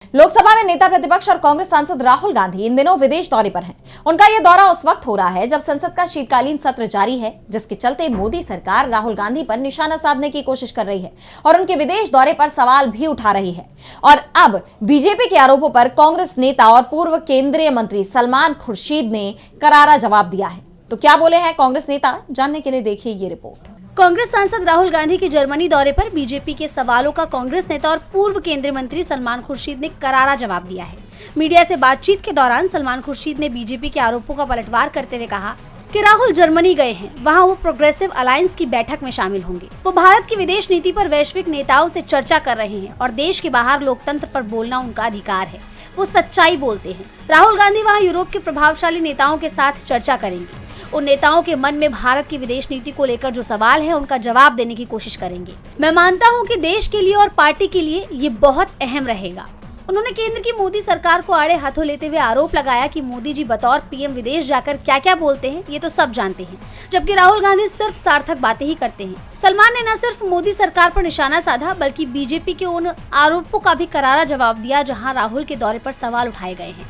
लोकसभा में नेता प्रतिपक्ष और कांग्रेस सांसद राहुल गांधी इन दिनों विदेश दौरे पर हैं। उनका यह दौरा उस वक्त हो रहा है जब संसद का शीतकालीन सत्र जारी है, जिसके चलते मोदी सरकार राहुल गांधी पर निशाना साधने की कोशिश कर रही है और उनके विदेश दौरे पर सवाल भी उठा रही है। और अब बीजेपी के आरोपों पर कांग्रेस नेता और पूर्व केंद्रीय मंत्री सलमान खुर्शीद ने करारा जवाब दिया है। तो क्या बोले हैं कांग्रेस नेता, जानने के लिए देखिए ये रिपोर्ट। कांग्रेस सांसद राहुल गांधी के जर्मनी दौरे पर बीजेपी के सवालों का कांग्रेस नेता और पूर्व केंद्रीय मंत्री सलमान खुर्शीद ने करारा जवाब दिया है। मीडिया से बातचीत के दौरान सलमान खुर्शीद ने बीजेपी के आरोपों का पलटवार करते हुए कहा कि राहुल जर्मनी गए हैं, वहां वो प्रोग्रेसिव अलायंस की बैठक में शामिल होंगे। वो भारत की विदेश नीति पर वैश्विक नेताओं से चर्चा कर रहे हैं और देश के बाहर लोकतंत्र पर बोलना उनका अधिकार है। वो सच्चाई बोलते हैं। राहुल गांधी वहाँ यूरोप के प्रभावशाली नेताओं के साथ चर्चा करेंगे। उन नेताओं के मन में भारत की विदेश नीति को लेकर जो सवाल है उनका जवाब देने की कोशिश करेंगे। मैं मानता हूं कि देश के लिए और पार्टी के लिए ये बहुत अहम रहेगा। उन्होंने केंद्र की मोदी सरकार को आड़े हाथों लेते हुए आरोप लगाया कि मोदी जी बतौर पीएम विदेश जाकर क्या क्या बोलते हैं ये तो सब जानते हैं, जबकि राहुल गांधी सिर्फ सार्थक बातें ही करते हैं। सलमान ने न सिर्फ मोदी सरकार पर निशाना साधा बल्कि बीजेपी के उन आरोपों का भी करारा जवाब दिया जहाँ राहुल के दौरे पर सवाल उठाए गए हैं।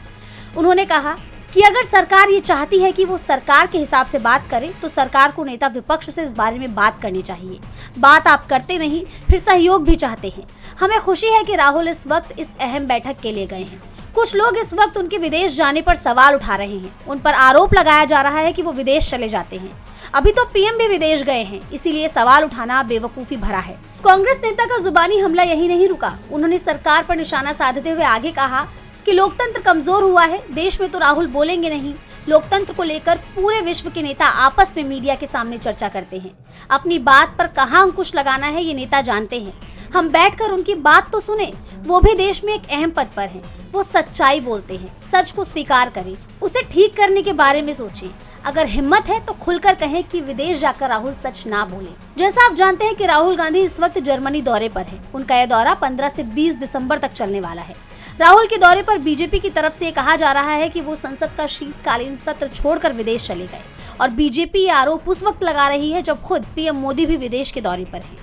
उन्होंने कहा कि अगर सरकार ये चाहती है कि वो सरकार के हिसाब से बात करे तो सरकार को नेता विपक्ष से इस बारे में बात करनी चाहिए। बात आप करते नहीं, फिर सहयोग भी चाहते हैं। हमें खुशी है कि राहुल इस वक्त इस अहम बैठक के लिए गए हैं। कुछ लोग इस वक्त उनके विदेश जाने पर सवाल उठा रहे हैं। उन पर आरोप लगाया जा रहा है कि वो विदेश चले जाते हैं। अभी तो पीएम भी विदेश गए हैं, इसीलिए सवाल उठाना बेवकूफी भरा है। कांग्रेस नेता का जुबानी हमला यही नहीं रुका। उन्होंने सरकार पर निशाना साधते हुए आगे कहा कि लोकतंत्र कमजोर हुआ है, देश में तो राहुल बोलेंगे नहीं। लोकतंत्र को लेकर पूरे विश्व के नेता आपस में मीडिया के सामने चर्चा करते हैं। अपनी बात पर कहाँ अंकुश लगाना है ये नेता जानते हैं। हम बैठकर उनकी बात तो सुने। वो भी देश में एक अहम पद पर हैं। वो सच्चाई बोलते हैं। सच को स्वीकार करें, उसे ठीक करने के बारे में सोचें। अगर हिम्मत है तो खुलकर कहें कि विदेश जाकर राहुल सच ना बोले। जैसा आप जानते हैं कि राहुल गांधी इस वक्त जर्मनी दौरे पर है। उनका यह दौरा 15 से 20 दिसंबर तक चलने वाला है। राहुल के दौरे पर बीजेपी की तरफ से ये कहा जा रहा है कि वो संसद का शीतकालीन सत्र छोड़कर विदेश चले गए और बीजेपी ये आरोप उस वक्त लगा रही है जब खुद पीएम मोदी भी विदेश के दौरे पर हैं।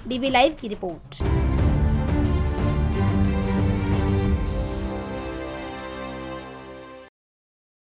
डीबी लाइव की रिपोर्ट।